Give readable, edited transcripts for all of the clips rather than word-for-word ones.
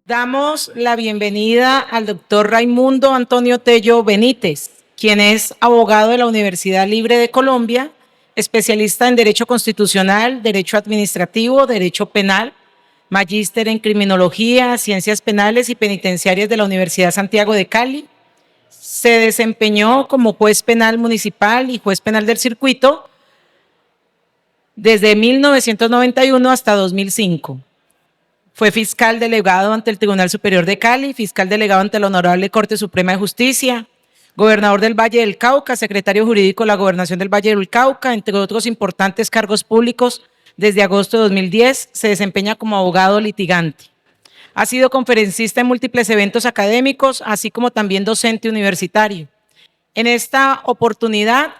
Damos la bienvenida al doctor Raimundo Antonio Tello Benítez, quien es abogado de la Universidad Libre de Colombia, especialista en Derecho Constitucional, Derecho Administrativo, Derecho Penal, magíster en Criminología, Ciencias Penales y Penitenciarias de la Universidad Santiago de Cali. Se desempeñó como juez penal municipal y juez penal del circuito desde 1991 hasta 2005. Fue fiscal delegado ante el Tribunal Superior de Cali, fiscal delegado ante la Honorable Corte Suprema de Justicia, gobernador del Valle del Cauca, secretario jurídico de la Gobernación del Valle del Cauca, entre otros importantes cargos públicos. Desde agosto de 2010 se desempeña como abogado litigante. Ha sido conferencista en múltiples eventos académicos, así como también docente universitario. En esta oportunidad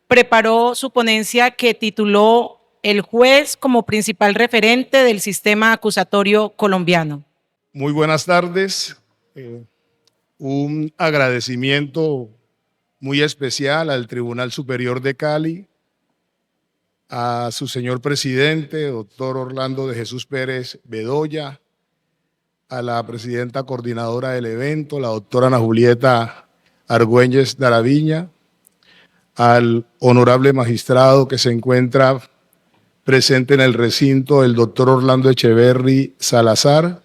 preparó su ponencia que tituló El juez como principal referente del sistema acusatorio colombiano. Muy buenas tardes. Un agradecimiento muy especial al Tribunal Superior de Cali, a su señor presidente, doctor Orlando de Jesús Pérez Bedoya, a la presidenta coordinadora del evento, la doctora Ana Julieta Argüelles Daraviña, al honorable magistrado que se encuentra presente en el recinto, el doctor Orlando Echeverry Salazar,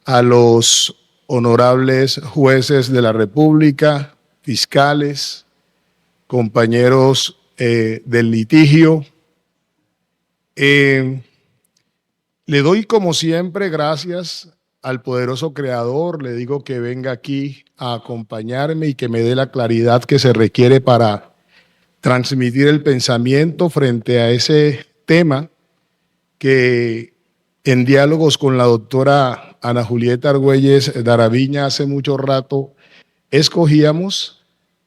a los honorables jueces de la República, fiscales, compañeros del litigio. Le doy como siempre gracias al poderoso Creador, le digo que venga aquí a acompañarme y que me dé la claridad que se requiere para transmitir el pensamiento frente a ese tema que en diálogos con la doctora Ana Julieta Argüelles Daraviña hace mucho rato escogíamos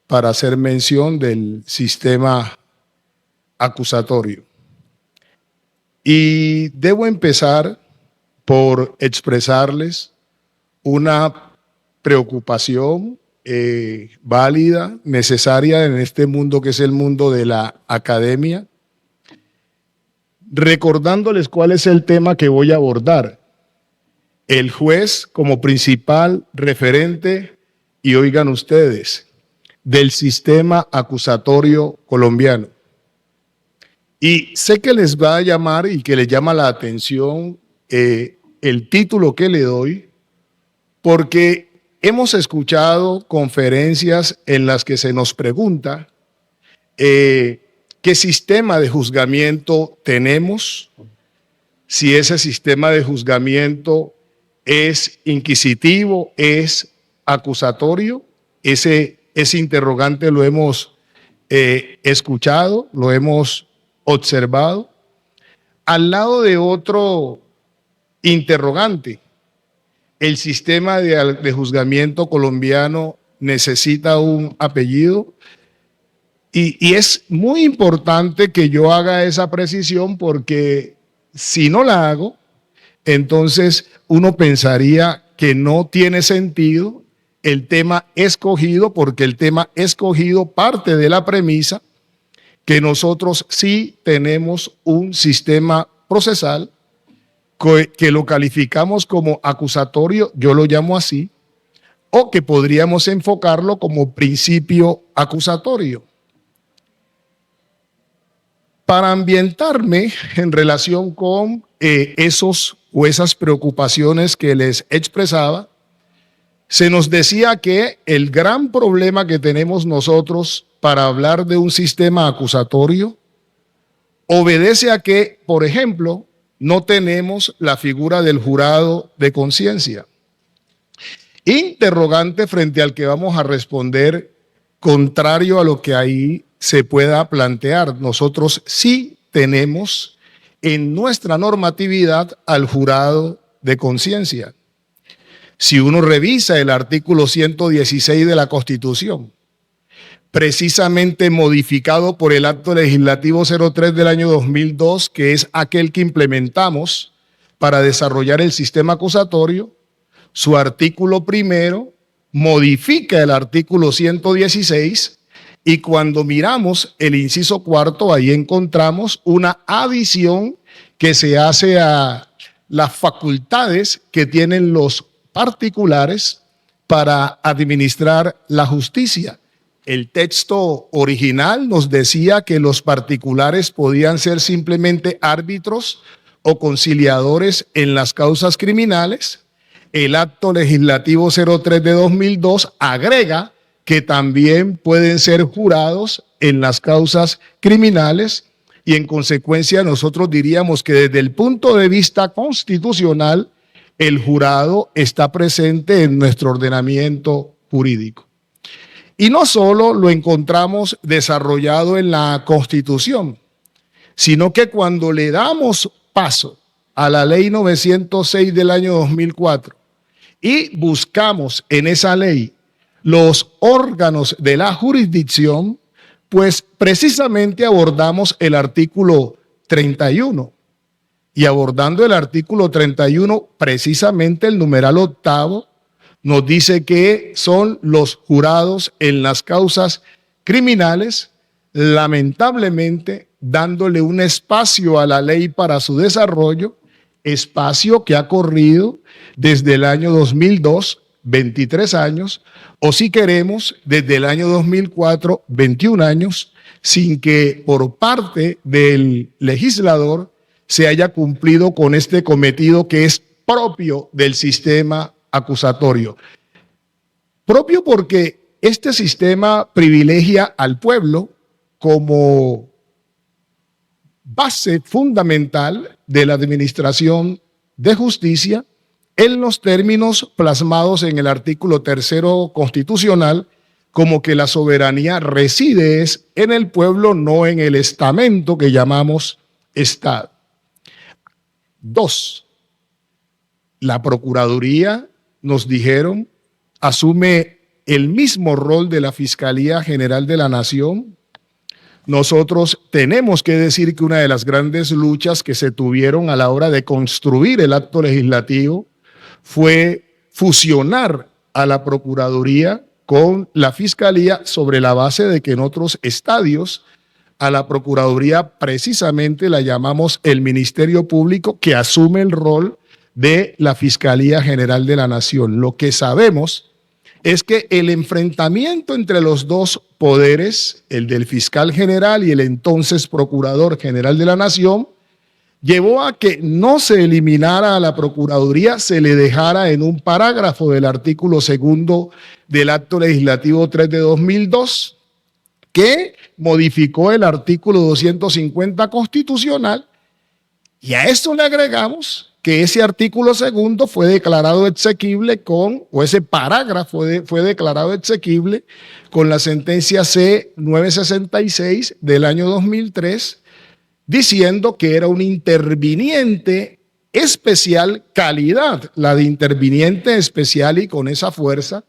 para hacer mención del sistema acusatorio. Y debo empezar por expresarles una preocupación válida, necesaria en este mundo que es el mundo de la academia, recordándoles cuál es el tema que voy a abordar. El juez como principal referente, y oigan ustedes, del sistema acusatorio colombiano. Y sé que les va a llamar y que les llama la atención el título que le doy, porque hemos escuchado conferencias en las que se nos pregunta qué sistema de juzgamiento tenemos, si ese sistema de juzgamiento es inquisitivo, es acusatorio. Ese interrogante lo hemos escuchado, lo hemos observado, al lado de otro interrogante. El sistema de juzgamiento colombiano necesita un apellido y es muy importante que yo haga esa precisión, porque si no la hago, entonces uno pensaría que no tiene sentido el tema escogido, porque el tema escogido parte de la premisa que nosotros sí tenemos un sistema procesal que lo calificamos como acusatorio, yo lo llamo así, o que podríamos enfocarlo como principio acusatorio. Para ambientarme en relación con esas preocupaciones que les expresaba, se nos decía que el gran problema que tenemos nosotros para hablar de un sistema acusatorio obedece a que, por ejemplo, no tenemos la figura del jurado de conciencia. Interrogante frente al que vamos a responder, contrario a lo que ahí se pueda plantear. Nosotros sí tenemos en nuestra normatividad al jurado de conciencia. Si uno revisa el artículo 116 de la Constitución, precisamente modificado por el Acto Legislativo 03 del año 2002, que es aquel que implementamos para desarrollar el sistema acusatorio, su artículo primero modifica el artículo 116 y cuando miramos el inciso cuarto, ahí encontramos una adición que se hace a las facultades que tienen los particulares para administrar la justicia. El texto original nos decía que los particulares podían ser simplemente árbitros o conciliadores en las causas criminales. El acto legislativo 03 de 2002 agrega que también pueden ser jurados en las causas criminales y en consecuencia nosotros diríamos que desde el punto de vista constitucional el jurado está presente en nuestro ordenamiento jurídico. Y no solo lo encontramos desarrollado en la Constitución, sino que cuando le damos paso a la Ley 906 del año 2004 y buscamos en esa ley los órganos de la jurisdicción, pues precisamente abordamos el artículo 31. Y abordando el artículo 31, precisamente el numeral 8 nos dice que son los jurados en las causas criminales, lamentablemente dándole un espacio a la ley para su desarrollo, espacio que ha corrido desde el año 2002, 23 años, o si queremos, desde el año 2004, 21 años, sin que por parte del legislador se haya cumplido con este cometido que es propio del sistema acusatorio. Propio porque este sistema privilegia al pueblo como base fundamental de la administración de justicia en los términos plasmados en el artículo 3 constitucional, como que la soberanía reside en el pueblo, no en el estamento que llamamos Estado. 2. La Procuraduría, nos dijeron, asume el mismo rol de la Fiscalía General de la Nación. Nosotros tenemos que decir que una de las grandes luchas que se tuvieron a la hora de construir el acto legislativo fue fusionar a la Procuraduría con la Fiscalía sobre la base de que en otros estadios a la Procuraduría precisamente la llamamos el Ministerio Público, que asume el rol de la Fiscalía General de la Nación. Lo que sabemos es que el enfrentamiento entre los dos poderes, el del fiscal general y el entonces Procurador General de la Nación, llevó a que no se eliminara a la Procuraduría, se le dejara en un parágrafo del artículo 2 del Acto Legislativo 3 de 2002, que modificó el artículo 250 constitucional, y a esto le agregamos que ese artículo 2 fue declarado exequible o ese parágrafo fue declarado exequible con la sentencia C-966 del año 2003, diciendo que era un interviniente especial calidad, la de interviniente especial y con esa fuerza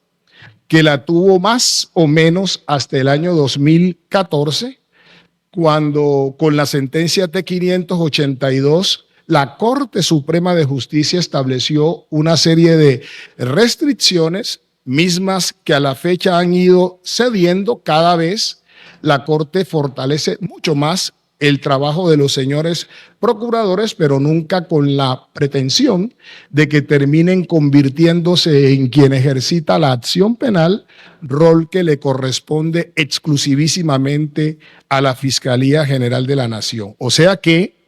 que la tuvo más o menos hasta el año 2014, cuando con la sentencia T-582 la Corte Suprema de Justicia estableció una serie de restricciones mismas que a la fecha han ido cediendo. Cada vez la Corte fortalece mucho más el trabajo de los señores procuradores, pero nunca con la pretensión de que terminen convirtiéndose en quien ejercita la acción penal, rol que le corresponde exclusivísimamente a la Fiscalía General de la Nación. O sea que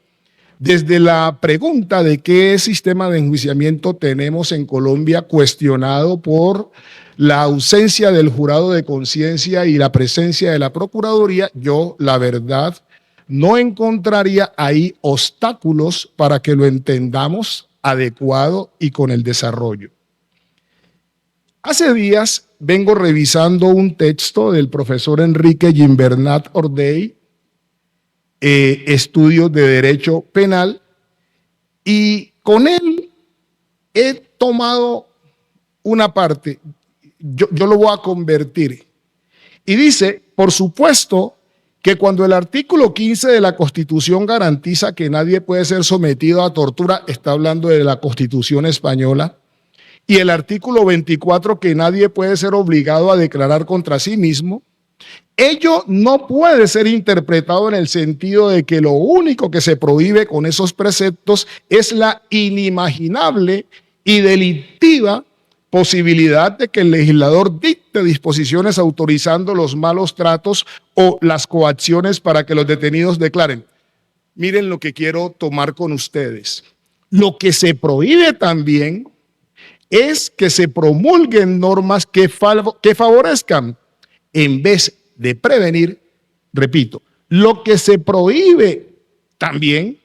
desde la pregunta de qué sistema de enjuiciamiento tenemos en Colombia, cuestionado por la ausencia del jurado de conciencia y la presencia de la Procuraduría, yo, la verdad, no encontraría ahí obstáculos para que lo entendamos adecuado y con el desarrollo. Hace días vengo revisando un texto del profesor Enrique Gimbernat Ordey, Estudios de Derecho Penal, y con él he tomado una parte, yo lo voy a convertir, y dice, por supuesto, que cuando el artículo 15 de la Constitución garantiza que nadie puede ser sometido a tortura, está hablando de la Constitución española, y el artículo 24 que nadie puede ser obligado a declarar contra sí mismo, Ello no puede ser interpretado en el sentido de que lo único que se prohíbe con esos preceptos es la inimaginable y delictiva posibilidad de que el legislador dicte disposiciones autorizando los malos tratos o las coacciones para que los detenidos declaren. Miren lo que quiero tomar con ustedes. Lo que se prohíbe también es que se promulguen normas que favorezcan en vez de prevenir, repito, lo que se prohíbe también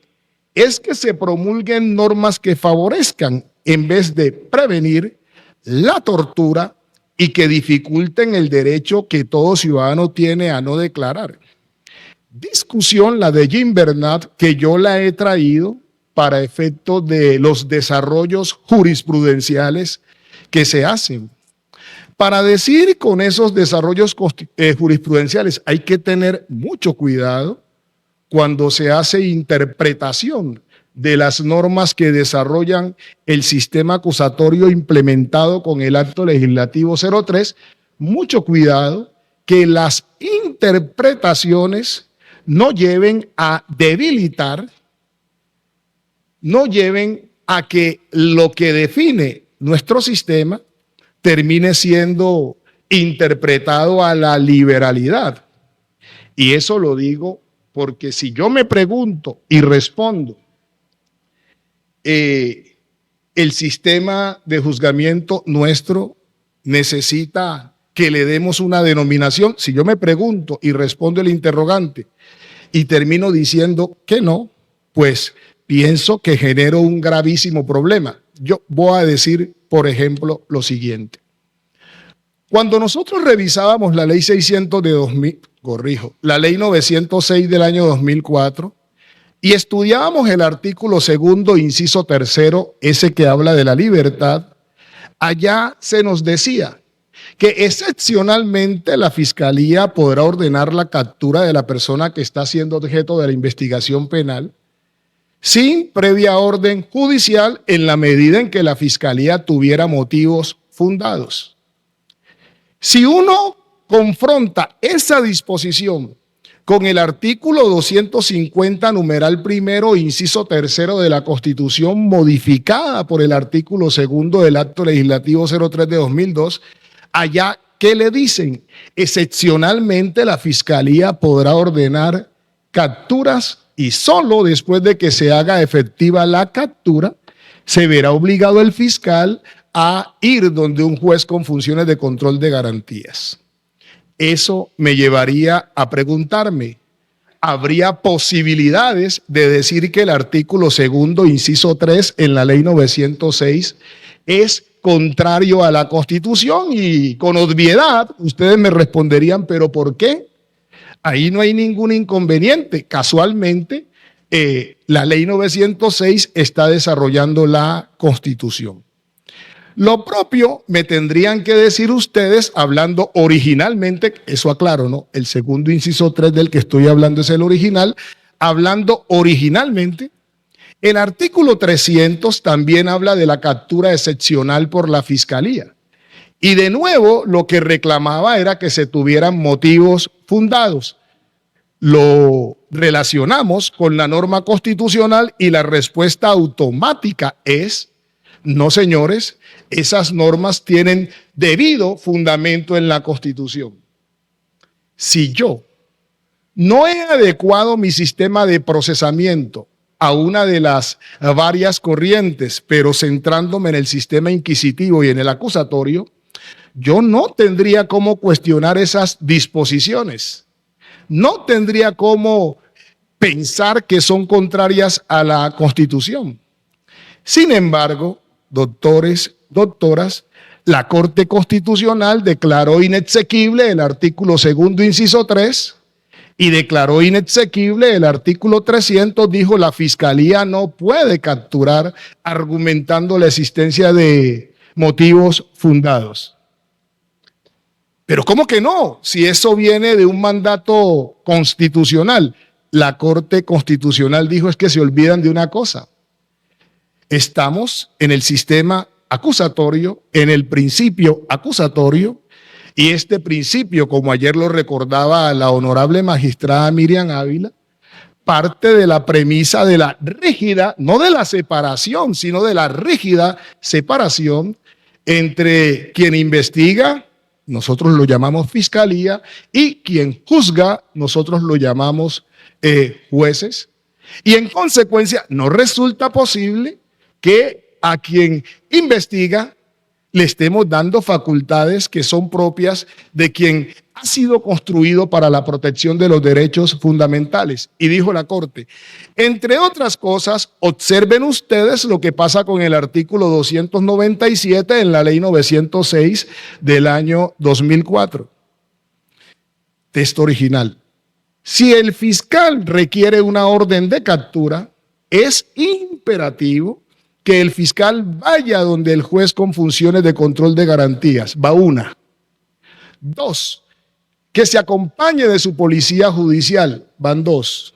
es que se promulguen normas que favorezcan en vez de prevenir la tortura y que dificulten el derecho que todo ciudadano tiene a no declarar. Discusión la de Jim Bernat, que yo la he traído para efectos de los desarrollos jurisprudenciales que se hacen. Para decir con esos desarrollos jurisprudenciales hay que tener mucho cuidado cuando se hace interpretación de las normas que desarrollan el sistema acusatorio implementado con el Acto Legislativo 03. Mucho cuidado que las interpretaciones no lleven a debilitar, no lleven a que lo que define nuestro sistema termine siendo interpretado a la liberalidad. Y eso lo digo porque si yo me pregunto y respondo, el sistema de juzgamiento nuestro necesita que le demos una denominación. Si yo me pregunto y respondo el interrogante y termino diciendo que no, pues pienso que genero un gravísimo problema. Yo voy a decir, por ejemplo, lo siguiente. Cuando nosotros revisábamos la ley 600 de 2000, la ley 906 del año 2004, y estudiábamos el artículo segundo, inciso tercero, ese que habla de la libertad, allá se nos decía que excepcionalmente la Fiscalía podrá ordenar la captura de la persona que está siendo objeto de la investigación penal sin previa orden judicial en la medida en que la Fiscalía tuviera motivos fundados. Si uno confronta esa disposición con el artículo 250, numeral primero, inciso tercero de la Constitución, modificada por el artículo segundo del Acto Legislativo 03 de 2002, allá, ¿qué le dicen? Excepcionalmente la Fiscalía podrá ordenar capturas y solo después de que se haga efectiva la captura, se verá obligado el fiscal a ir donde un juez con funciones de control de garantías. Eso me llevaría a preguntarme, ¿habría posibilidades de decir que el artículo segundo, inciso 3 en la ley 906 es contrario a la Constitución? Y con obviedad ustedes me responderían, ¿pero por qué? Ahí no hay ningún inconveniente. Casualmente, la ley 906 está desarrollando la Constitución. Lo propio me tendrían que decir ustedes, hablando originalmente, eso aclaro, ¿no? El segundo inciso 3 del que estoy hablando es el original. Hablando originalmente, el artículo 300 también habla de la captura excepcional por la Fiscalía. Y de nuevo, lo que reclamaba era que se tuvieran motivos fundados. Lo relacionamos con la norma constitucional y la respuesta automática es: no, señores, esas normas tienen debido fundamento en la Constitución. Si yo no he adecuado mi sistema de procesamiento a una de las varias corrientes, pero centrándome en el sistema inquisitivo y en el acusatorio, yo no tendría cómo cuestionar esas disposiciones. No tendría cómo pensar que son contrarias a la Constitución. Sin embargo, doctores, doctoras, la Corte Constitucional declaró inexequible el artículo segundo, inciso 3, y declaró inexequible el artículo 300, dijo la Fiscalía no puede capturar argumentando la existencia de motivos fundados. Pero ¿cómo que no? Si eso viene de un mandato constitucional. La Corte Constitucional dijo es que se olvidan de una cosa. Estamos en el sistema acusatorio, en el principio acusatorio, Y este principio, como ayer lo recordaba la honorable magistrada Miriam Ávila, parte de la premisa de la rígida, no de la separación, sino de la rígida separación entre quien investiga, nosotros lo llamamos fiscalía, y quien juzga, nosotros lo llamamos jueces. Y en consecuencia, no resulta posible que a quien investiga le estemos dando facultades que son propias de quien ha sido construido para la protección de los derechos fundamentales. Y dijo la Corte, entre otras cosas, observen ustedes lo que pasa con el artículo 297 en la Ley 906 del año 2004. Texto original. Si el fiscal requiere una orden de captura, es imperativo que el fiscal vaya donde el juez con funciones de control de garantías. Va una. Dos, que se acompañe de su policía judicial. Van dos.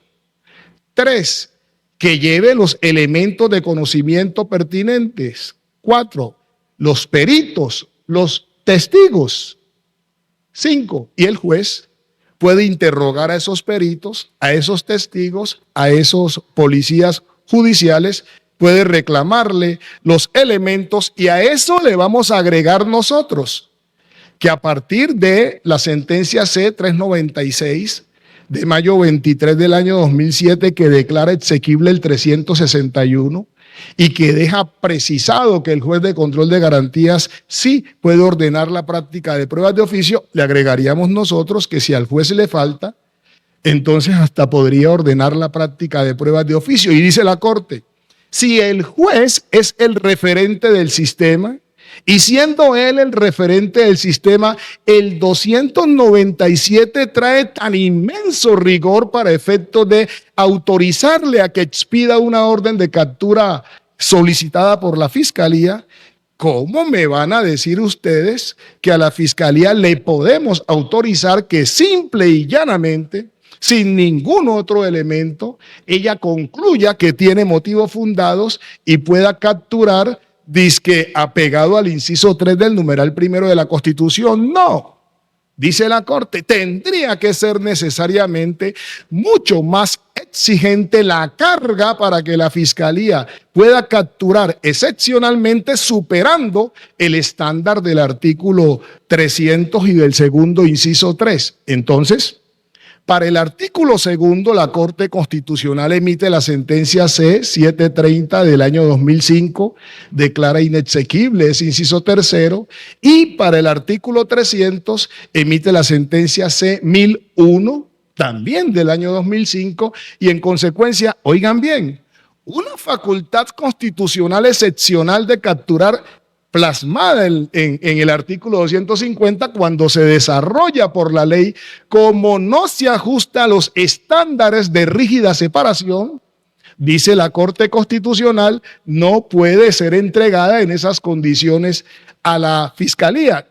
Tres, que lleve los elementos de conocimiento pertinentes. Cuatro, los peritos, los testigos. Cinco, y el juez puede interrogar a esos peritos, a esos testigos, a esos policías judiciales, puede reclamarle los elementos y a eso le vamos a agregar nosotros que a partir de la sentencia C-396 de mayo 23 del año 2007 que declara exequible el 361 y que deja precisado que el juez de control de garantías sí puede ordenar la práctica de pruebas de oficio, le agregaríamos nosotros que si al juez le falta, entonces hasta podría ordenar la práctica de pruebas de oficio. Y dice la Corte, si el juez es el referente del sistema, y siendo él el referente del sistema, el 297 trae tan inmenso rigor para efectos de autorizarle a que expida una orden de captura solicitada por la Fiscalía. ¿Cómo me van a decir ustedes que a la Fiscalía le podemos autorizar que simple y llanamente, sin ningún otro elemento, ella concluya que tiene motivos fundados y pueda capturar, dizque apegado al inciso 3 del numeral primero de la Constitución? No, dice la Corte, tendría que ser necesariamente mucho más exigente la carga para que la Fiscalía pueda capturar excepcionalmente, superando el estándar del artículo 300 y del segundo inciso 3. Entonces, para el artículo segundo, la Corte Constitucional emite la sentencia C-730 del año 2005, declara inexequible ese inciso tercero, y para el artículo 300 emite la sentencia C-1001, también del año 2005, y en consecuencia, oigan bien, una facultad constitucional excepcional de capturar plasmada en el artículo 250 cuando se desarrolla por la ley, como no se ajusta a los estándares de rígida separación, dice la Corte Constitucional, no puede ser entregada en esas condiciones a la Fiscalía.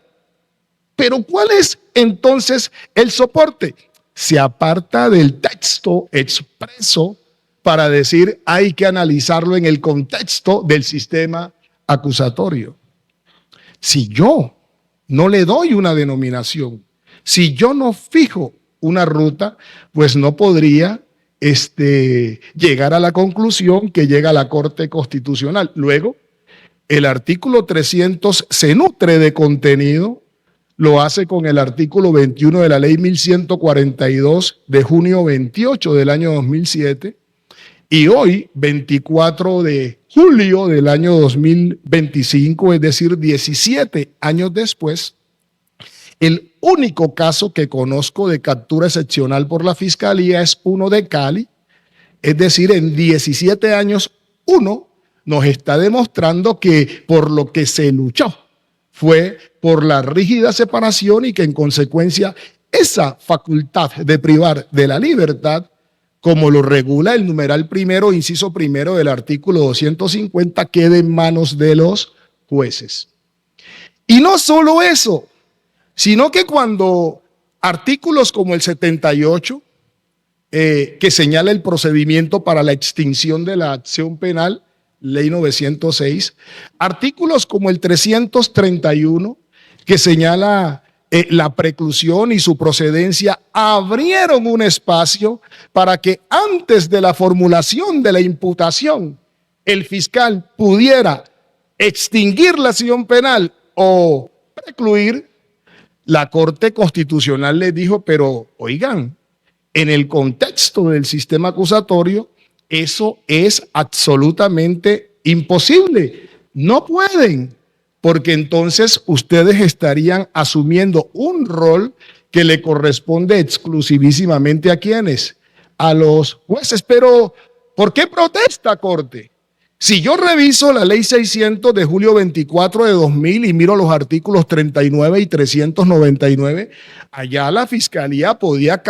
Pero ¿cuál es entonces el soporte? Se aparta del texto expreso para decir hay que analizarlo en el contexto del sistema acusatorio. Si yo no le doy una denominación, si yo no fijo una ruta, pues no podría llegar a la conclusión que llega a la Corte Constitucional. Luego, el artículo 300 se nutre de contenido, lo hace con el artículo 21 de la Ley 1142 de junio 28 del año 2007, y hoy, 24 de julio del año 2025, es decir, 17 años después, el único caso que conozco de captura excepcional por la Fiscalía es uno de Cali, es decir, en 17 años, uno nos está demostrando que por lo que se luchó fue por la rígida separación y que en consecuencia esa facultad de privar de la libertad, como lo regula el numeral primero, inciso primero del artículo 250, quede en manos de los jueces. Y no solo eso, sino que cuando artículos como el 78, que señala el procedimiento para la extinción de la acción penal, Ley 906, artículos como el 331, que señala la preclusión y su procedencia abrieron un espacio para que antes de la formulación de la imputación, el fiscal pudiera extinguir la acción penal o precluir. La Corte Constitucional les dijo, pero oigan, en el contexto del sistema acusatorio, eso es absolutamente imposible. No pueden, porque entonces ustedes estarían asumiendo un rol que le corresponde exclusivísimamente a quienes, a los jueces. Pero, ¿por qué protesta, Corte? Si yo reviso la ley 600 de julio 24 de 2000 y miro los artículos 39 y 399, allá la fiscalía podía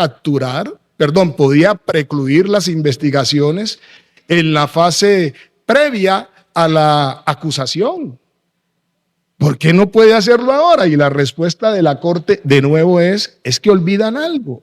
podía precluir las investigaciones en la fase previa a la acusación. ¿Por qué no puede hacerlo ahora? Y la respuesta de la Corte de nuevo es que olvidan algo.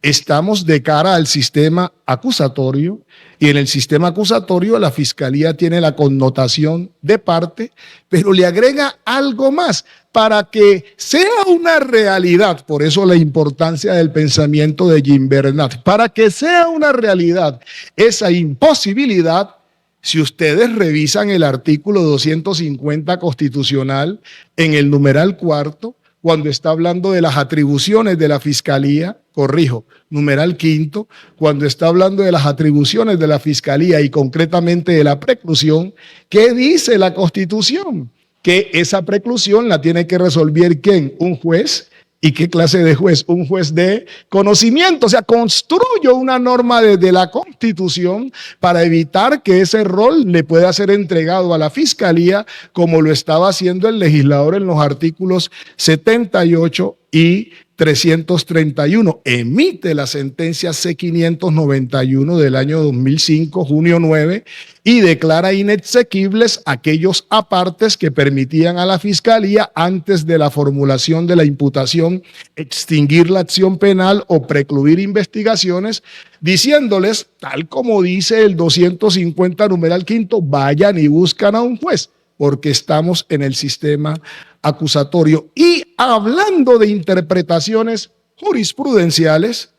Estamos de cara al sistema acusatorio y en el sistema acusatorio la fiscalía tiene la connotación de parte, pero le agrega algo más para que sea una realidad. Por eso la importancia del pensamiento de Gimbernat. Para que sea una realidad esa imposibilidad, si ustedes revisan el artículo 250 constitucional en el numeral cuarto, cuando está hablando de las atribuciones de la fiscalía, numeral quinto, cuando está hablando de las atribuciones de la fiscalía y concretamente de la preclusión, ¿qué dice la Constitución? Que esa preclusión la tiene que resolver ¿quién? Un juez. ¿Y qué clase de juez? Un juez de conocimiento. O sea, construyo una norma desde la Constitución para evitar que ese rol le pueda ser entregado a la Fiscalía, como lo estaba haciendo el legislador en los artículos 78 y 331. Emite la sentencia C-591 del año 2005, junio 9, y declara inexequibles aquellos apartes que permitían a la Fiscalía, antes de la formulación de la imputación, extinguir la acción penal o precluir investigaciones, diciéndoles, tal como dice el 250 numeral quinto, vayan y buscan a un juez, porque estamos en el sistema acusatorio. Y hablando de interpretaciones jurisprudenciales,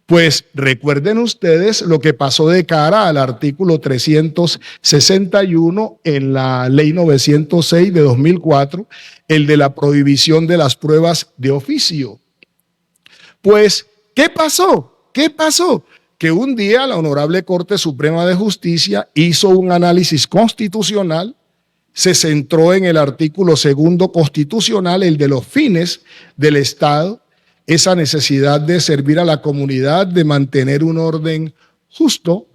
pues recuerden ustedes lo que pasó de cara al artículo 361 en la ley 906 de 2004, el de la prohibición de las pruebas de oficio. Pues, ¿qué pasó? ¿Qué pasó? Que un día la Honorable Corte Suprema de Justicia hizo un análisis constitucional, se centró en el artículo segundo constitucional, el de los fines del Estado, esa necesidad de servir a la comunidad, de mantener un orden justo.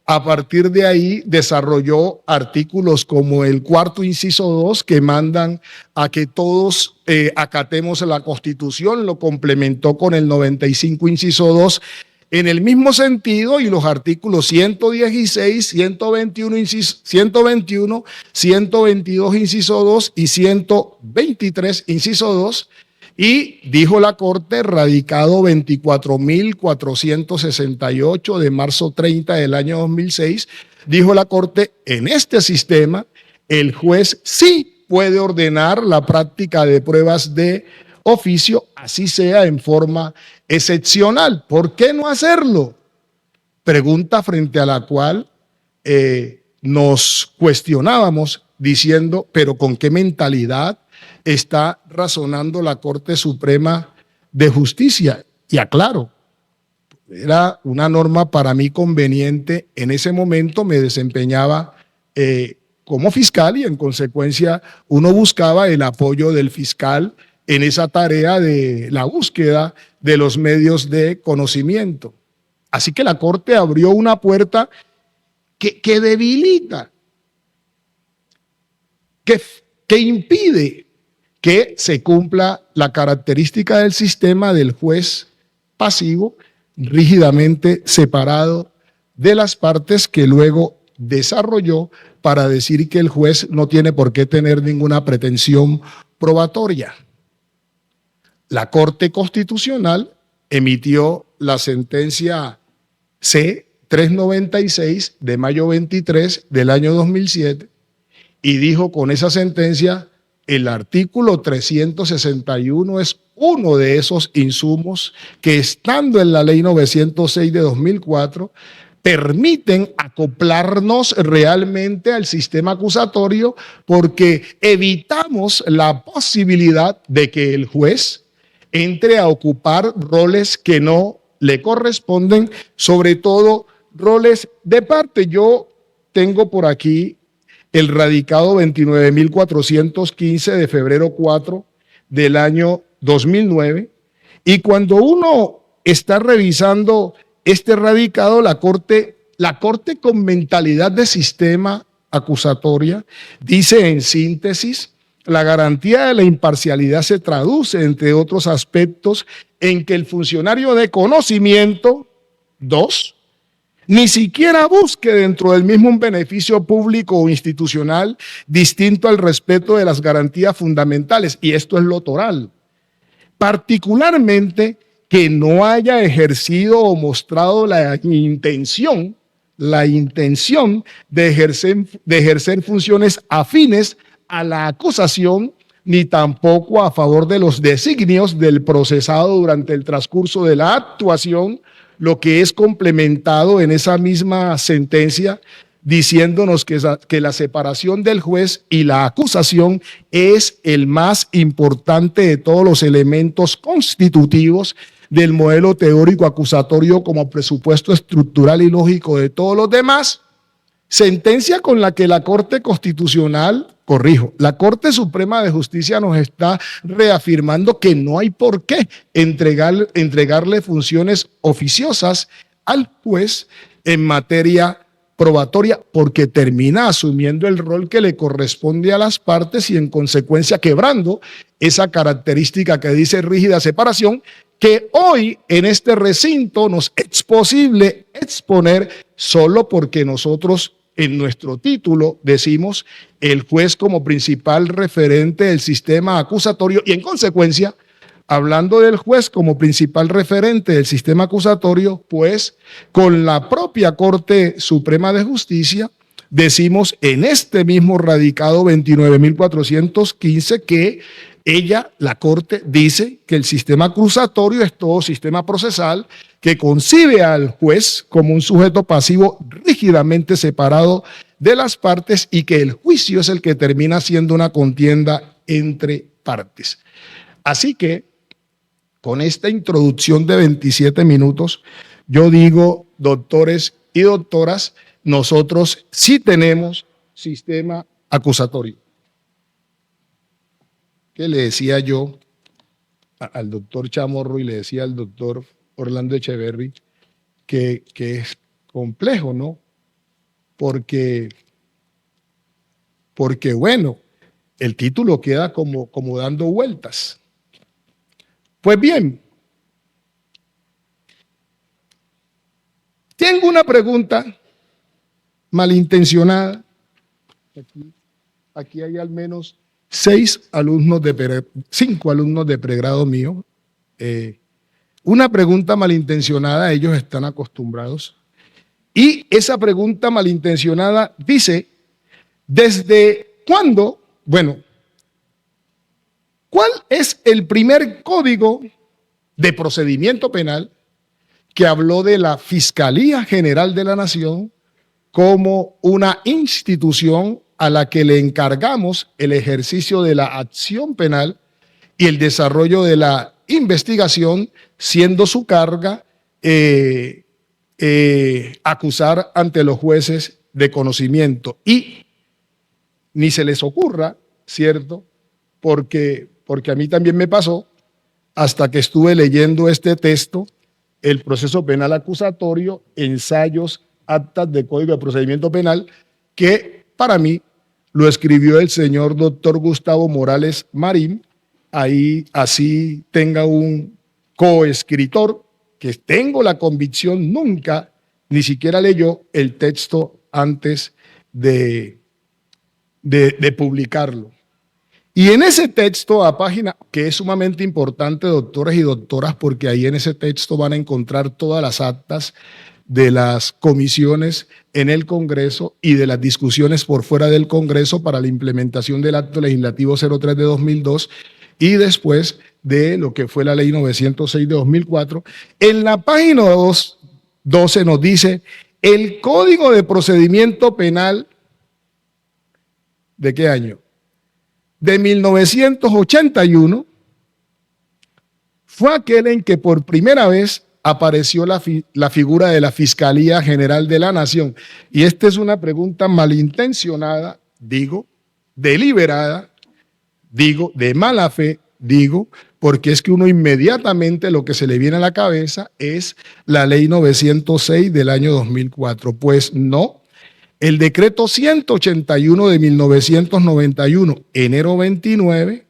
A partir de ahí desarrolló artículos como el cuarto inciso 2 que mandan a que todos acatemos la Constitución, lo complementó con el 95 inciso 2 en el mismo sentido, y los artículos 116, 121, 122 inciso 2 y 123 inciso 2, y dijo la Corte, radicado 24.468 de marzo 30 del año 2006, dijo la Corte, en este sistema el juez sí puede ordenar la práctica de pruebas de oficio, así sea en forma excepcional. ¿Por qué no hacerlo? Pregunta frente a la cual nos cuestionábamos diciendo, pero ¿con qué mentalidad está razonando la Corte Suprema de Justicia? Y aclaro, era una norma para mí conveniente. En ese momento me desempeñaba como fiscal y en consecuencia uno buscaba el apoyo del fiscal en esa tarea de la búsqueda de los medios de conocimiento. Así que la Corte abrió una puerta que debilita, que impide que se cumpla la característica del sistema del juez pasivo, rígidamente separado de las partes, que luego desarrolló para decir que el juez no tiene por qué tener ninguna pretensión probatoria. La Corte Constitucional emitió la sentencia C-396 de mayo 23 del año 2007 y dijo con esa sentencia, el artículo 361 es uno de esos insumos que, estando en la Ley 906 de 2004, permiten acoplarnos realmente al sistema acusatorio, porque evitamos la posibilidad de que el juez entre a ocupar roles que no le corresponden, sobre todo roles de parte. Yo tengo por aquí el radicado 29.415 de febrero 4 del año 2009, y cuando uno está revisando este radicado, la Corte con mentalidad de sistema acusatoria dice en síntesis: la garantía de la imparcialidad se traduce, entre otros aspectos, en que el funcionario de conocimiento, 2, ni siquiera busque dentro del mismo un beneficio público o institucional distinto al respeto de las garantías fundamentales, y esto es lo toral. Particularmente, que no haya ejercido o mostrado la intención de ejercer funciones afines a la acusación, ni tampoco a favor de los designios del procesado durante el transcurso de la actuación, lo que es complementado en esa misma sentencia diciéndonos que la separación del juez y la acusación es el más importante de todos los elementos constitutivos del modelo teórico acusatorio como presupuesto estructural y lógico de todos los demás. Sentencia con la que la Corte Constitucional, la Corte Suprema de Justicia nos está reafirmando que no hay por qué entregarle funciones oficiosas al juez en materia probatoria, porque termina asumiendo el rol que le corresponde a las partes y, en consecuencia, quebrando esa característica que dice rígida separación, que hoy en este recinto nos es posible exponer solo porque nosotros en nuestro título decimos el juez como principal referente del sistema acusatorio, y en consecuencia, hablando del juez como principal referente del sistema acusatorio, pues con la propia Corte Suprema de Justicia decimos en este mismo radicado 29.415 que la Corte dice que el sistema acusatorio es todo sistema procesal que concibe al juez como un sujeto pasivo rígidamente separado de las partes, y que el juicio es el que termina siendo una contienda entre partes. Así que, con esta introducción de 27 minutos, yo digo, doctores y doctoras, nosotros sí tenemos sistema acusatorio. ¿Qué le decía yo al doctor Chamorro y le decía al doctor Orlando Echeverry? Que es complejo, ¿no? Porque bueno, el título queda como dando vueltas. Pues bien, tengo una pregunta malintencionada. Aquí hay al menos 5 alumnos de pregrado mío. Una pregunta malintencionada, ellos están acostumbrados. Y esa pregunta malintencionada dice: ¿desde cuándo? Bueno, ¿cuál es el primer código de procedimiento penal que habló de la Fiscalía General de la Nación como una institución a la que le encargamos el ejercicio de la acción penal y el desarrollo de la investigación, siendo su carga acusar ante los jueces de conocimiento? Y ni se les ocurra, ¿cierto? Porque a mí también me pasó, hasta que estuve leyendo este texto, el proceso penal acusatorio, ensayos, actas de Código de Procedimiento Penal, que para mí lo escribió el señor doctor Gustavo Morales Marín. Ahí así tenga un coescritor que tengo la convicción nunca, ni siquiera leyó el texto antes de publicarlo. Y en ese texto, a página, que es sumamente importante, doctores y doctoras, porque ahí en ese texto van a encontrar todas las actas de las comisiones en el Congreso y de las discusiones por fuera del Congreso para la implementación del Acto Legislativo 03 de 2002 y después de lo que fue la ley 906 de 2004. En la página 12 nos dice el Código de Procedimiento Penal, ¿de qué año? De 1981, fue aquel en que por primera vez apareció la figura de la Fiscalía General de la Nación. Y esta es una pregunta malintencionada, digo, deliberada, digo, de mala fe, digo, porque es que uno inmediatamente lo que se le viene a la cabeza es la ley 906 del año 2004. Pues no, el decreto 181 de 1991, enero 29,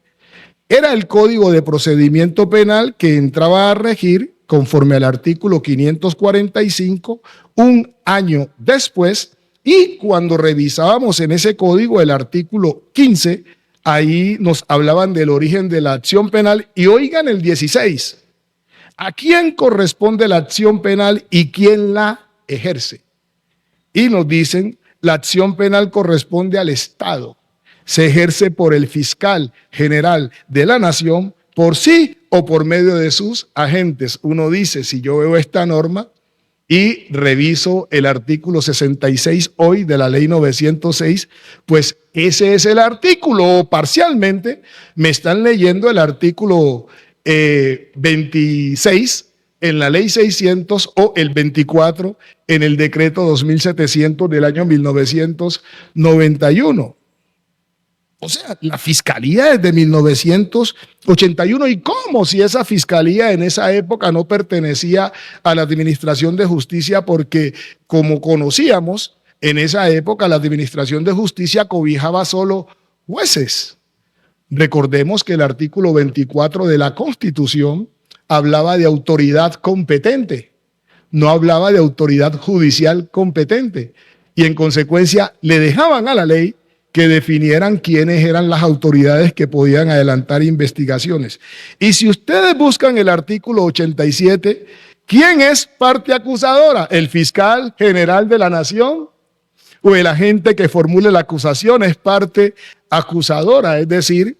era el Código de Procedimiento Penal que entraba a regir conforme al artículo 545 un año después, y cuando revisábamos en ese código el artículo 15, ahí nos hablaban del origen de la acción penal. Y oigan el 16, ¿a quién corresponde la acción penal y quién la ejerce? Y nos dicen, la acción penal corresponde al Estado. Se ejerce por el fiscal general de la nación, por sí o por medio de sus agentes. Uno dice, si yo veo esta norma y reviso el artículo 66 hoy de la ley 906, pues ese es el artículo, o parcialmente me están leyendo el artículo 26 en la ley 600 o el 24 en el decreto 2700 del año 1991. O sea, la fiscalía es de 1981. ¿Y cómo si esa fiscalía en esa época no pertenecía a la Administración de Justicia? Porque, como conocíamos, en esa época la Administración de Justicia cobijaba solo jueces. Recordemos que el artículo 24 de la Constitución hablaba de autoridad competente, no hablaba de autoridad judicial competente. Y en consecuencia le dejaban a la ley que definieran quiénes eran las autoridades que podían adelantar investigaciones. Y si ustedes buscan el artículo 87, ¿quién es parte acusadora? ¿El fiscal general de la nación? ¿O el agente que formule la acusación es parte acusadora? Es decir,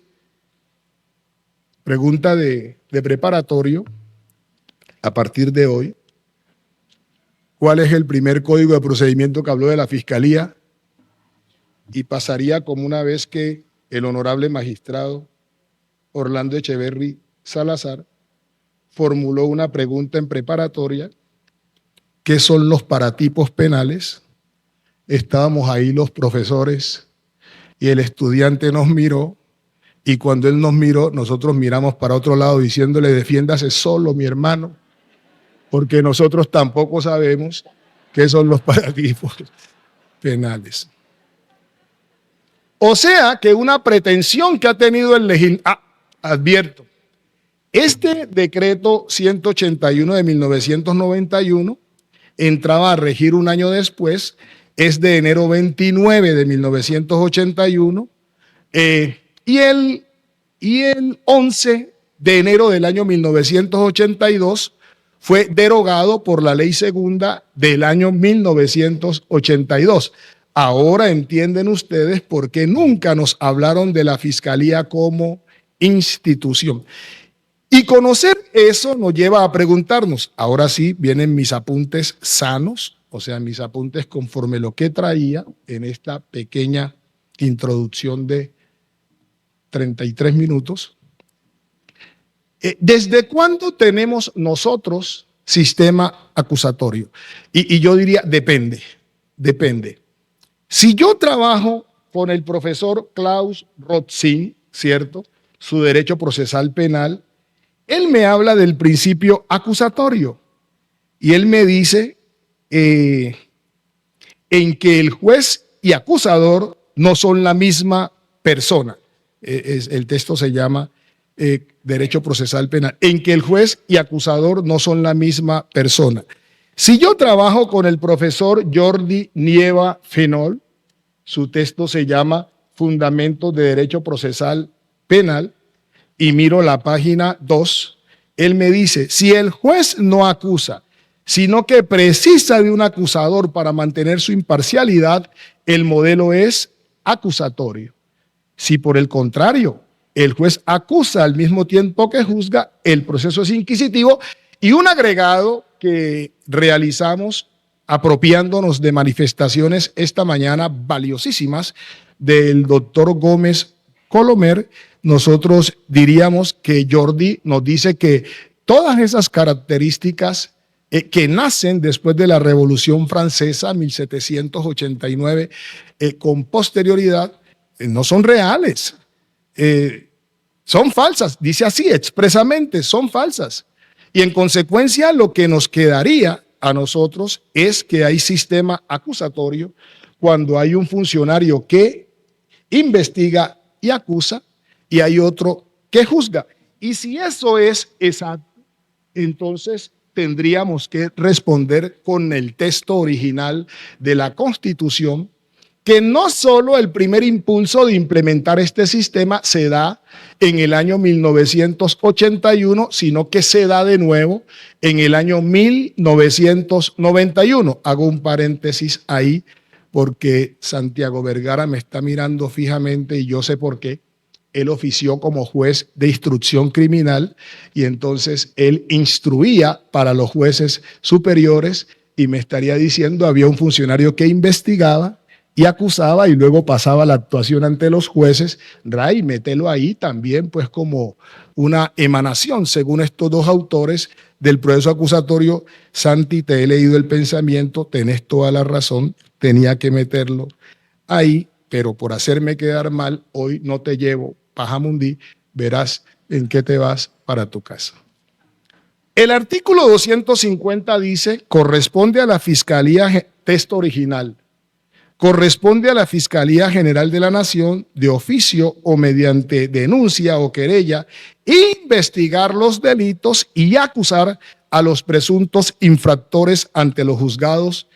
pregunta de preparatorio, a partir de hoy, ¿cuál es el primer código de procedimiento que habló de la fiscalía? Y pasaría como una vez que el honorable magistrado Orlando Echeverry Salazar formuló una pregunta en preparatoria: ¿qué son los paratipos penales? Estábamos ahí los profesores y el estudiante nos miró, y cuando él nos miró, nosotros miramos para otro lado diciéndole: defiéndase solo, mi hermano, porque nosotros tampoco sabemos qué son los paratipos penales. O sea que una pretensión que ha tenido el legislador, advierto, este decreto 181 de 1991 entraba a regir un año después, es de enero 29 de 1981, y el 11 de enero del año 1982 fue derogado por la ley segunda del año 1982. Ahora entienden ustedes por qué nunca nos hablaron de la Fiscalía como institución. Y conocer eso nos lleva a preguntarnos, ahora sí vienen mis apuntes sanos, o sea, mis apuntes conforme lo que traía en esta pequeña introducción de 33 minutos. ¿Desde cuándo tenemos nosotros sistema acusatorio? Y yo diría, depende. Si yo trabajo con el profesor Klaus Rothschild, ¿cierto?, su derecho procesal penal, él me habla del principio acusatorio y él me dice en que el juez y acusador no son la misma persona. El texto se llama derecho procesal penal, en que el juez y acusador no son la misma persona. Si yo trabajo con el profesor Jordi Nieva Fenol, su texto se llama Fundamentos de Derecho Procesal Penal, y miro la página 2, él me dice, si el juez no acusa, sino que precisa de un acusador para mantener su imparcialidad, el modelo es acusatorio. Si por el contrario, el juez acusa al mismo tiempo que juzga, el proceso es inquisitivo. Y un agregado que realizamos apropiándonos de manifestaciones esta mañana valiosísimas del doctor Gómez Colomer, nosotros diríamos que Jordi nos dice que todas esas características que nacen después de la Revolución Francesa, 1789, con posterioridad, no son reales, son falsas, dice así expresamente, son falsas. Y en consecuencia lo que nos quedaría a nosotros es que hay sistema acusatorio cuando hay un funcionario que investiga y acusa y hay otro que juzga. Y si eso es exacto, entonces tendríamos que responder con el texto original de la Constitución, que no solo el primer impulso de implementar este sistema se da en el año 1981, sino que se da de nuevo en el año 1991. Hago un paréntesis ahí porque Santiago Vergara me está mirando fijamente y yo sé por qué. Él ofició como juez de instrucción criminal y entonces él instruía para los jueces superiores y me estaría diciendo, había un funcionario que investigaba y acusaba y luego pasaba la actuación ante los jueces. Ray, mételo ahí también pues como una emanación, según estos dos autores del proceso acusatorio. Santi, te he leído el pensamiento, tenés toda la razón, tenía que meterlo ahí, pero por hacerme quedar mal, hoy no te llevo Pajamundi, verás en qué te vas para tu casa. El artículo 250 dice, corresponde a la Fiscalía, texto original, corresponde a la Fiscalía General de la Nación, de oficio o mediante denuncia o querella, investigar los delitos y acusar a los presuntos infractores ante los juzgados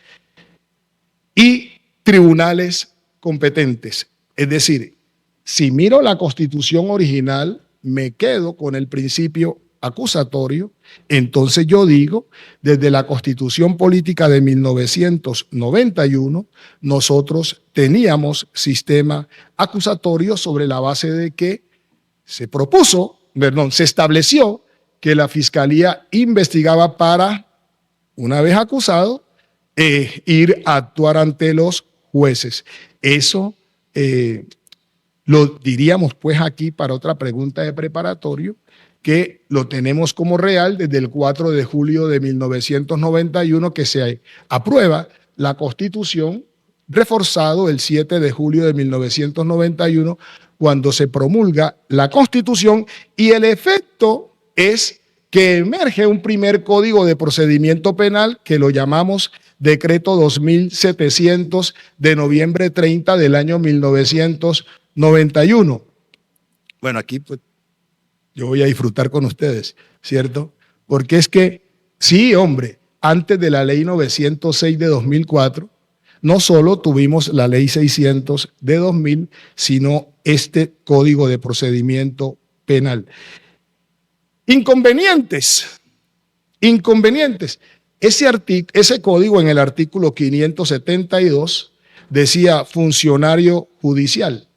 y tribunales competentes. Es decir, si miro la Constitución original, me quedo con el principio acusatorio, entonces yo digo, desde la Constitución Política de 1991, nosotros teníamos sistema acusatorio sobre la base de que se estableció que la Fiscalía investigaba para, una vez acusado, ir a actuar ante los jueces. Eso lo diríamos pues aquí para otra pregunta de preparatorio, que lo tenemos como real desde el 4 de julio de 1991 que se aprueba la Constitución, reforzado el 7 de julio de 1991 cuando se promulga la Constitución, y el efecto es que emerge un primer Código de Procedimiento Penal que lo llamamos Decreto 2700 de noviembre 30 del año 1991. Bueno, aquí pues yo voy a disfrutar con ustedes, ¿cierto? Porque es que, sí, hombre, antes de la ley 906 de 2004, no solo tuvimos la ley 600 de 2000, sino este Código de Procedimiento Penal. Inconvenientes. Ese código en el artículo 572 decía funcionario judicial.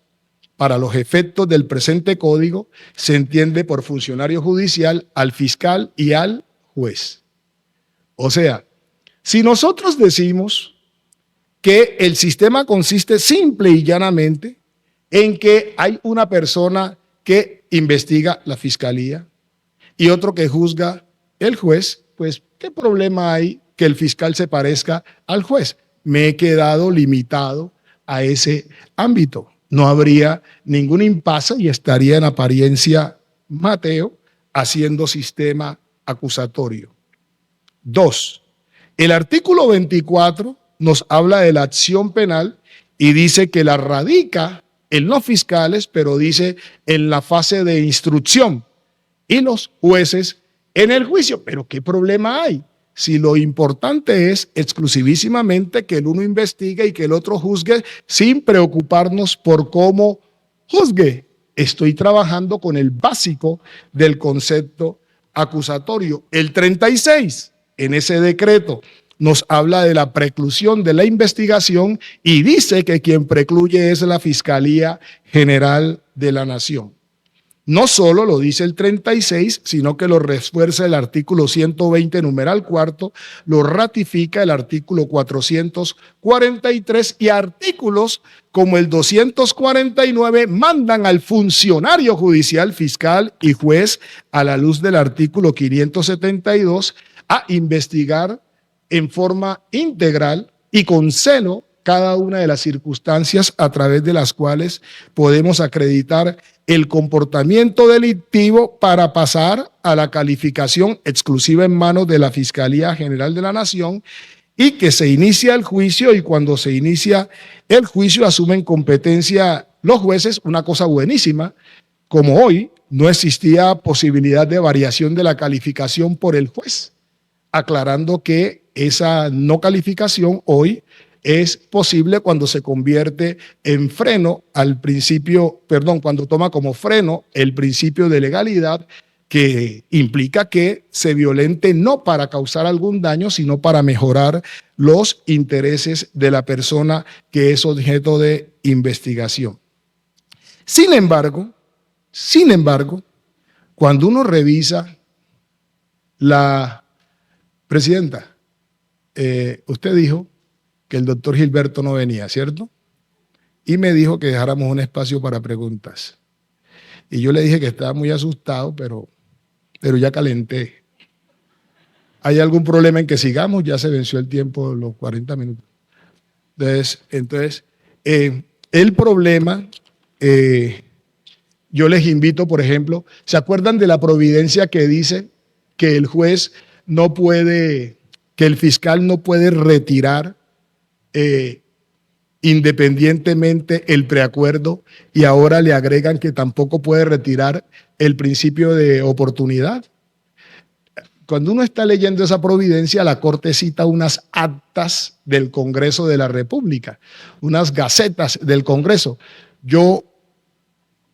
Para los efectos del presente código se entiende por funcionario judicial al fiscal y al juez. O sea, si nosotros decimos que el sistema consiste simple y llanamente en que hay una persona que investiga la fiscalía y otro que juzga el juez, pues ¿qué problema hay que el fiscal se parezca al juez? Me he quedado limitado a ese ámbito. No habría ningún impasse y estaría en apariencia Mateo haciendo sistema acusatorio. 2. El artículo 24 nos habla de la acción penal y dice que la radica en los fiscales, pero dice en la fase de instrucción y los jueces en el juicio. Pero ¿qué problema hay? Si lo importante es exclusivísimamente que el uno investigue y que el otro juzgue sin preocuparnos por cómo juzgue. Estoy trabajando con el básico del concepto acusatorio. El 36, en ese decreto, nos habla de la preclusión de la investigación y dice que quien precluye es la Fiscalía General de la Nación. No solo lo dice el 36, sino que lo refuerza el artículo 120, numeral cuarto, lo ratifica el artículo 443 y artículos como el 249 mandan al funcionario judicial, fiscal y juez, a la luz del artículo 572, a investigar en forma integral y con celo cada una de las circunstancias a través de las cuales podemos acreditar el comportamiento delictivo para pasar a la calificación exclusiva en manos de la Fiscalía General de la Nación y que se inicia el juicio, y cuando se inicia el juicio asumen competencia los jueces, una cosa buenísima, como hoy no existía posibilidad de variación de la calificación por el juez, aclarando que esa no calificación hoy es posible cuando se convierte en freno al principio, cuando toma como freno el principio de legalidad, que implica que se violente no para causar algún daño, sino para mejorar los intereses de la persona que es objeto de investigación. Sin embargo, cuando uno revisa la presidenta, usted dijo que el doctor Gilberto no venía, ¿cierto? Y me dijo que dejáramos un espacio para preguntas. Y yo le dije que estaba muy asustado, pero ya calenté. ¿Hay algún problema en que sigamos? Ya se venció el tiempo de los 40 minutos. Entonces el problema, yo les invito, por ejemplo, ¿se acuerdan de la providencia que dice que el juez no puede, que el fiscal no puede retirar independientemente el preacuerdo, y ahora le agregan que tampoco puede retirar el principio de oportunidad? Cuando uno está leyendo esa providencia, la Corte cita unas actas del Congreso de la República, unas gacetas del Congreso. Yo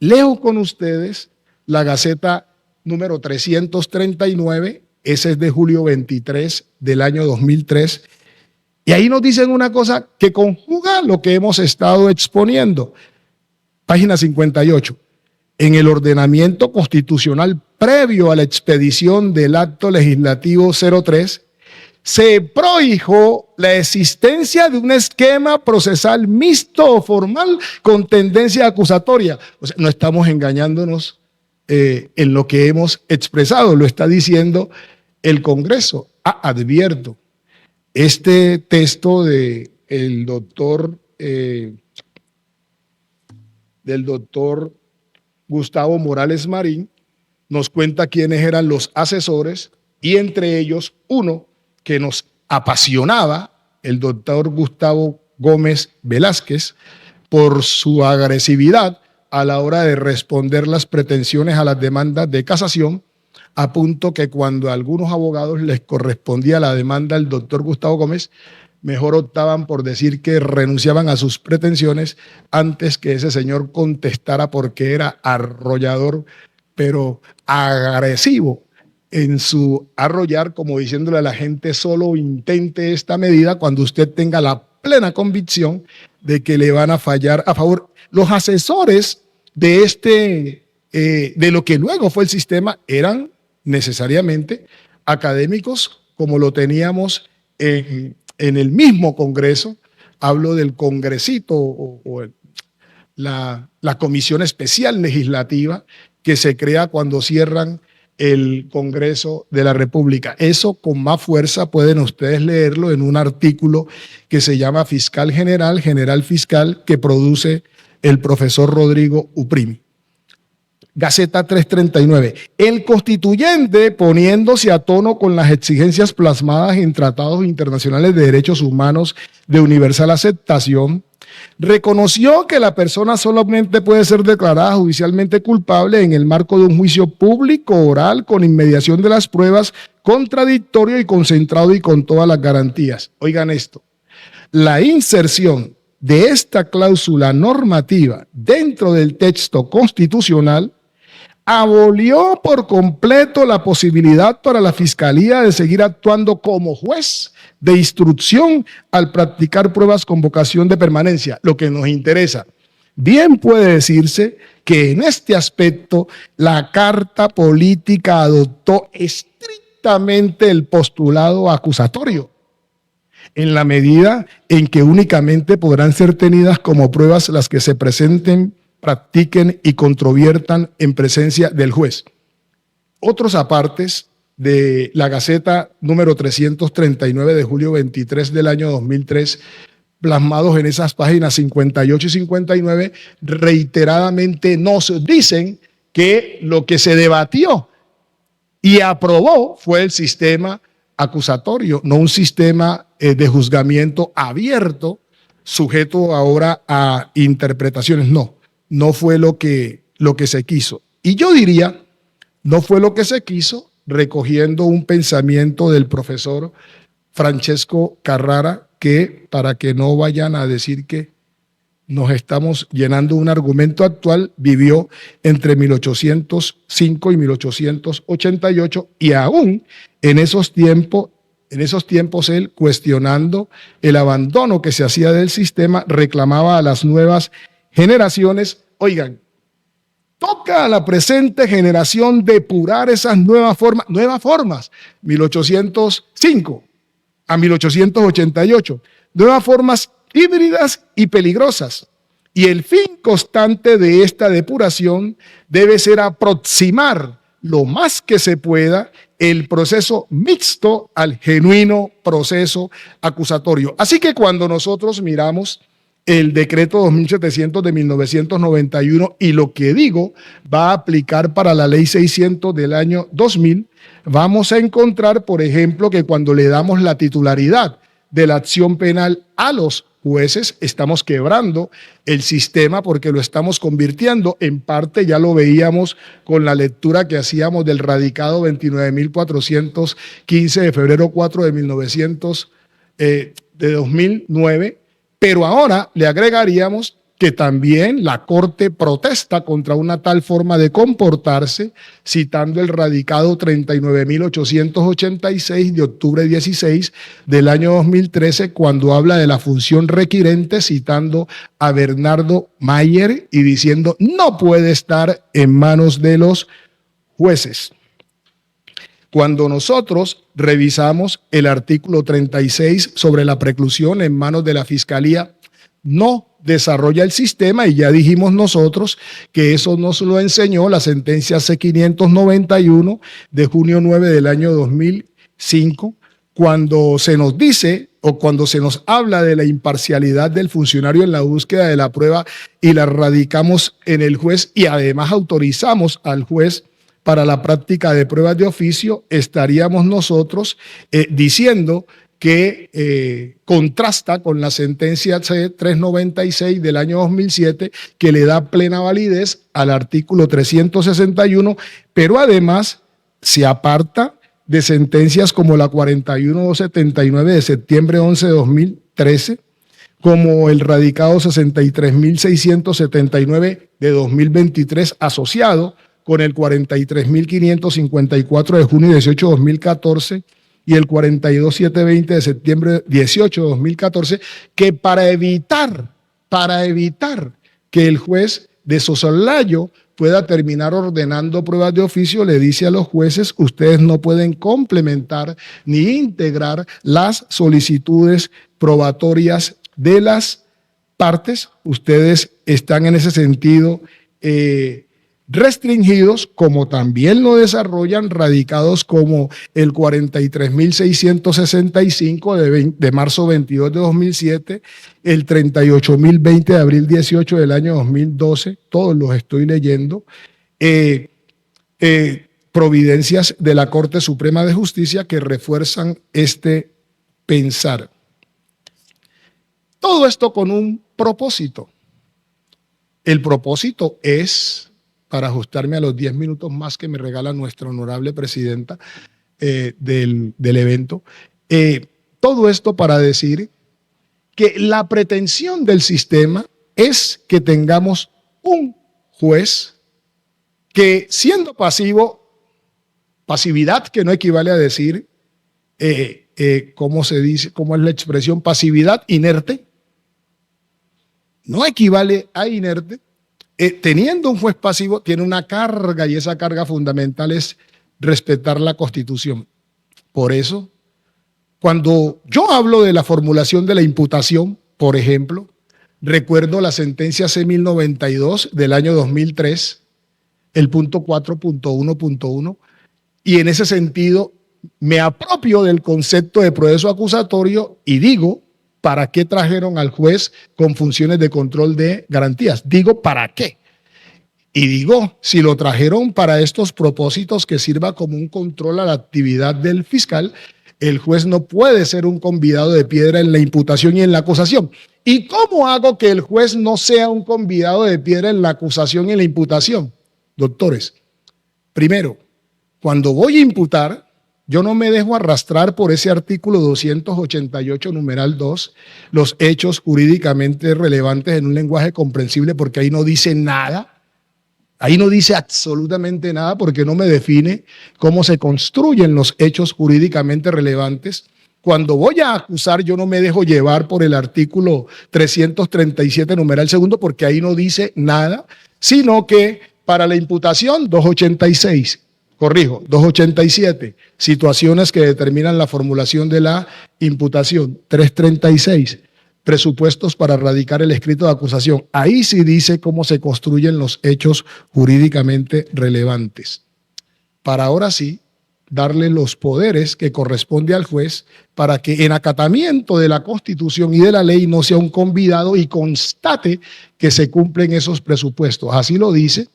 leo con ustedes la Gaceta número 339, ese es de julio 23 del año 2003, y ahí nos dicen una cosa que conjuga lo que hemos estado exponiendo. Página 58. En el ordenamiento constitucional previo a la expedición del acto legislativo 03, se prohijó la existencia de un esquema procesal mixto o formal con tendencia acusatoria. O sea, no estamos engañándonos en lo que hemos expresado, lo está diciendo el Congreso. Advierto. Este texto del doctor Gustavo Morales Marín nos cuenta quiénes eran los asesores, y entre ellos uno que nos apasionaba, el doctor Gustavo Gómez Velázquez, por su agresividad a la hora de responder las pretensiones a las demandas de casación, a punto que cuando a algunos abogados les correspondía la demanda del doctor Gustavo Gómez, mejor optaban por decir que renunciaban a sus pretensiones antes que ese señor contestara, porque era arrollador, pero agresivo en su arrollar, como diciéndole a la gente: solo intente esta medida cuando usted tenga la plena convicción de que le van a fallar a favor. Los asesores de de lo que luego fue el sistema eran necesariamente académicos, como lo teníamos en el mismo Congreso. Hablo del Congresito la Comisión Especial Legislativa que se crea cuando cierran el Congreso de la República. Eso con más fuerza pueden ustedes leerlo en un artículo que se llama Fiscal General, General Fiscal, que produce el profesor Rodrigo Uprimi. Gaceta 339. El constituyente, poniéndose a tono con las exigencias plasmadas en tratados internacionales de derechos humanos de universal aceptación, reconoció que la persona solamente puede ser declarada judicialmente culpable en el marco de un juicio público oral con inmediación de las pruebas, contradictorio y concentrado y con todas las garantías. Oigan esto: la inserción de esta cláusula normativa dentro del texto constitucional abolió por completo la posibilidad para la Fiscalía de seguir actuando como juez de instrucción al practicar pruebas con vocación de permanencia. Lo que nos interesa, bien puede decirse que en este aspecto la Carta Política adoptó estrictamente el postulado acusatorio, en la medida en que únicamente podrán ser tenidas como pruebas las que se presenten, practiquen y controviertan en presencia del juez. Otros apartes de la Gaceta número 339 de julio 23 del año 2003, plasmados en esas páginas 58 y 59, reiteradamente nos dicen que lo que se debatió y aprobó fue el sistema acusatorio, no un sistema de juzgamiento abierto, sujeto ahora a interpretaciones. No fue lo que se quiso. Y yo diría, no fue lo que se quiso, recogiendo un pensamiento del profesor Francesco Carrara, que para que no vayan a decir que nos estamos llenando un argumento actual, vivió entre 1805 y 1888 y aún en esos tiempos él, cuestionando el abandono que se hacía del sistema, reclamaba a las nuevas generaciones, oigan, toca a la presente generación depurar esas nuevas formas, 1805 a 1888, nuevas formas híbridas y peligrosas. Y el fin constante de esta depuración debe ser aproximar lo más que se pueda el proceso mixto al genuino proceso acusatorio. Así que cuando nosotros miramos el decreto 2700 de 1991 y lo que digo va a aplicar para la ley 600 del año 2000, vamos a encontrar, por ejemplo, que cuando le damos la titularidad de la acción penal a los jueces, estamos quebrando el sistema porque lo estamos convirtiendo, en parte ya lo veíamos con la lectura que hacíamos del radicado 29.415 de febrero 4 de 2009, pero ahora le agregaríamos que también la Corte protesta contra una tal forma de comportarse, citando el radicado 39.886 de octubre 16 del año 2013, cuando habla de la función requirente, citando a Bernardo Mayer y diciendo no puede estar en manos de los jueces. Cuando nosotros revisamos el artículo 36 sobre la preclusión en manos de la Fiscalía, no desarrolla el sistema, y ya dijimos nosotros que eso nos lo enseñó la sentencia C-591 de junio 9 del año 2005, cuando se nos dice o cuando se nos habla de la imparcialidad del funcionario en la búsqueda de la prueba y la radicamos en el juez y además autorizamos al juez para la práctica de pruebas de oficio, estaríamos nosotros diciendo que contrasta con la sentencia C-396 del año 2007, que le da plena validez al artículo 361, pero además se aparta de sentencias como la 41279 de septiembre 11 de 2013, como el radicado 63.679 de 2023 asociado con el 43.554 de junio 18 de 2014 y el 42.720 de septiembre 18 de 2014, que para evitar que el juez de soslayo pueda terminar ordenando pruebas de oficio, le dice a los jueces, ustedes no pueden complementar ni integrar las solicitudes probatorias de las partes, ustedes están en ese sentido restringidos, como también lo desarrollan radicados como el 43.665 de marzo 22 de 2007, el 38.020 de abril 18 del año 2012, todos los estoy leyendo, providencias de la Corte Suprema de Justicia que refuerzan este pensar. Todo esto con un propósito. El propósito es, para ajustarme a los 10 minutos más que me regala nuestra honorable presidenta del evento, todo esto para decir que la pretensión del sistema es que tengamos un juez que, siendo pasivo, pasividad que no equivale a decir, ¿cómo se dice? ¿Cómo es la expresión? Pasividad inerte. no equivale a inerte. Teniendo un juez pasivo, tiene una carga y esa carga fundamental es respetar la Constitución. Por eso, cuando yo hablo de la formulación de la imputación, por ejemplo, recuerdo la sentencia C-1092 del año 2003, el punto 4.1.1, y en ese sentido me apropio del concepto de proceso acusatorio y digo, ¿para qué trajeron al juez con funciones de control de garantías? Digo, ¿para qué? Y digo, si lo trajeron para estos propósitos que sirva como un control a la actividad del fiscal, el juez no puede ser un convidado de piedra en la imputación y en la acusación. ¿Y cómo hago que el juez no sea un convidado de piedra en la acusación y en la imputación? Doctores, primero, cuando voy a imputar, yo no me dejo arrastrar por ese artículo 288, numeral 2, los hechos jurídicamente relevantes en un lenguaje comprensible, porque ahí no dice nada. Ahí no dice absolutamente nada porque no me define cómo se construyen los hechos jurídicamente relevantes. Cuando voy a acusar, yo no me dejo llevar por el artículo 337, numeral segundo, porque ahí no dice nada, sino que para la imputación, 286, 287, situaciones que determinan la formulación de la imputación, 336. Presupuestos para radicar el escrito de acusación. Ahí sí dice cómo se construyen los hechos jurídicamente relevantes. Para ahora sí, darle los poderes que corresponde al juez para que en acatamiento de la Constitución y de la ley no sea un convidado y constate que se cumplen esos presupuestos. Así lo dice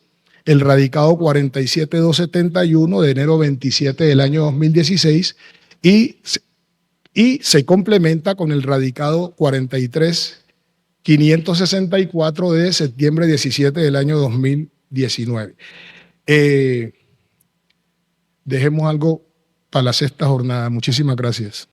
el radicado 47271 de enero 27 del año 2016 y se complementa con el radicado 43564 de septiembre 17 del año 2019. Dejemos algo para la sexta jornada. Muchísimas gracias.